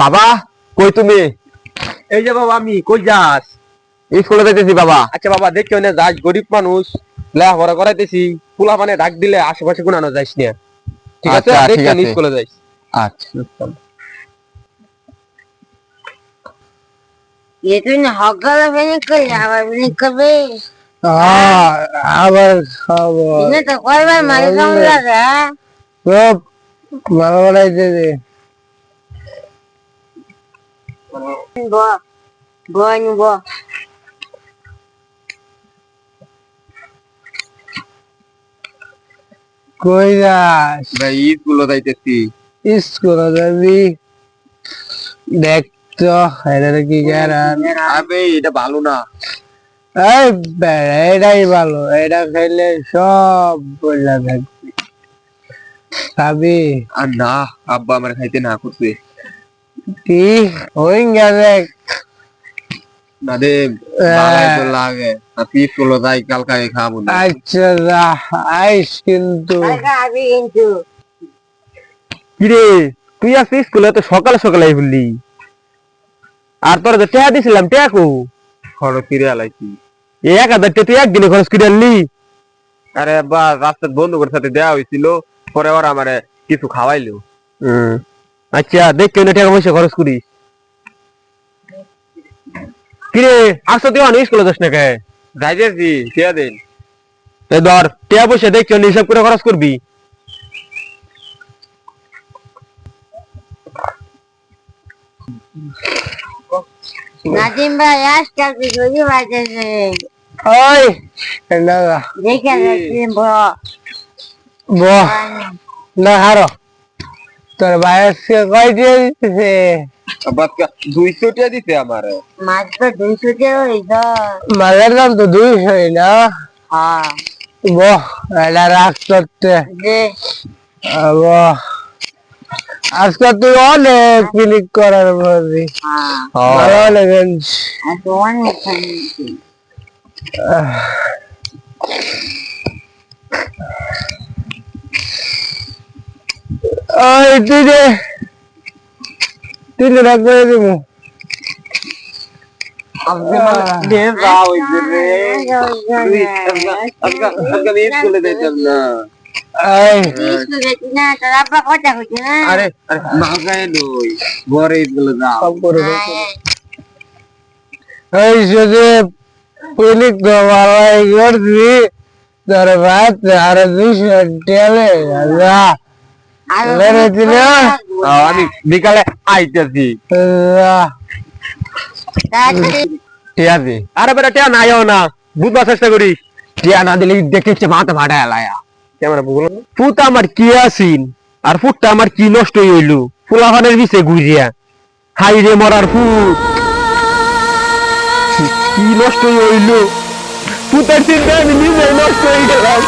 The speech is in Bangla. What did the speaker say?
বাবা কই তুমি? এই যে বাবা, আমি কই যাস? স্কুলে যাইতেছি বাবা। আচ্ছা বাবা, দেখি না যাস, গরিব মানুষ, লেখাপড়া করাইতেছি, পোলা মানে ডাক দিলে আশেপাশে কোনানো যাইস না, ঠিক আছে? আচ্ছা, ঠিক দেখি আছে। স্কুলে যাইস। আচ্ছা। ये तो ना हॉगला बने कर आवाज बने कबे আবার খাবো इन्हें तो कोई बार मारे कौन लगा সব ভালো বানাইতে দে बो बो नु बो কই যাস ভাই স্কুলে যাইতেছি। স্কুলে যাবি দেখ তো এটা কি কারণ আবে এটা ভালো না। এই বেড়া, এটাই ভালো, এটা খাইলে সব বললা থাকবে খাবি আর না, আব্বা আমার খাইতে না করছে। কি ওই দেখ না দে, ভালোই তো লাগে। আপনি স্কুলে যাই, কালকে খাবো না। আচ্ছা যা আইস কিন্তু अभी इंटू কিরে তুই আজকে স্কুলে তো সকালে সকালে বললি, আর তোর যে টেয়া দিছিলাম টেয়া কো? খরচ ফিরে আলাইছি। 1000 টেয়া তুই একদিনে খরচ করে আনলি? আরে আব্বা, রাস্তার বন্ধুদের সাথে দেওয়া হয়েছিল, পরে ওরা আমারে কিছু খাওয়াইলো। আচ্ছা দেখ কেন টাকা পয়সা খরচ করিস। কিরে আসতে তুই অনেক স্কুলে যাস না কে? যাইতেছি, ঠিক আছে। তাই ধর টাকা পয়সা দেখ কেন হিসাব করে খরচ করবি। नादिम भाई आज कल की जोड़ी बातें से ওই না देखे नादिम बो বহ না হারো তোর বয়সকে কয় দিয়ে দিতেছে আব্বা 200 টাকা দিতে আমারে। मात्र 200 के हो इधर মালের দাম তো 200 না हाँ বহ এটা রাখ করতে दे বহ আজকে তুই অনেক ক্লিক করার পারবি हाँ ভালো লাগেন तो वन खाने ওই তুই রাখ করে দিব আজকে মানে দে যাও হইছে রে। তুই আজকে আমি স্কুলে যাইতাম না। এই इसको देखी ना तो आपका कोटा कुछ ना আরে আরে না যায় নই, ঘরে স্কুলে যাও। সব করে দে এই যদি ক্লিক ভালো করবি তোর ভাত আর 200 টেলে যা মেরে দিলে আমি বিকালে আইতেছি। যা টিয়া দে। আরে বেটা টিয়া নাইও না, বুঝবার চেষ্টা করিস। টিয়া না দিলে দেখেছে মাথা ফাটা এলায়া। ক্যামেরা বল। ফুট আমার কি আসিন আর ফুটটা আমার কি নষ্ট হইলো ফুলাফানের বিছে ঘুরিয়া। হাই রে মরার ফুট, কি নষ্ট হইলো ফুটের চিন্তা আমি নিজে নষ্ট হয়ে গেলাম।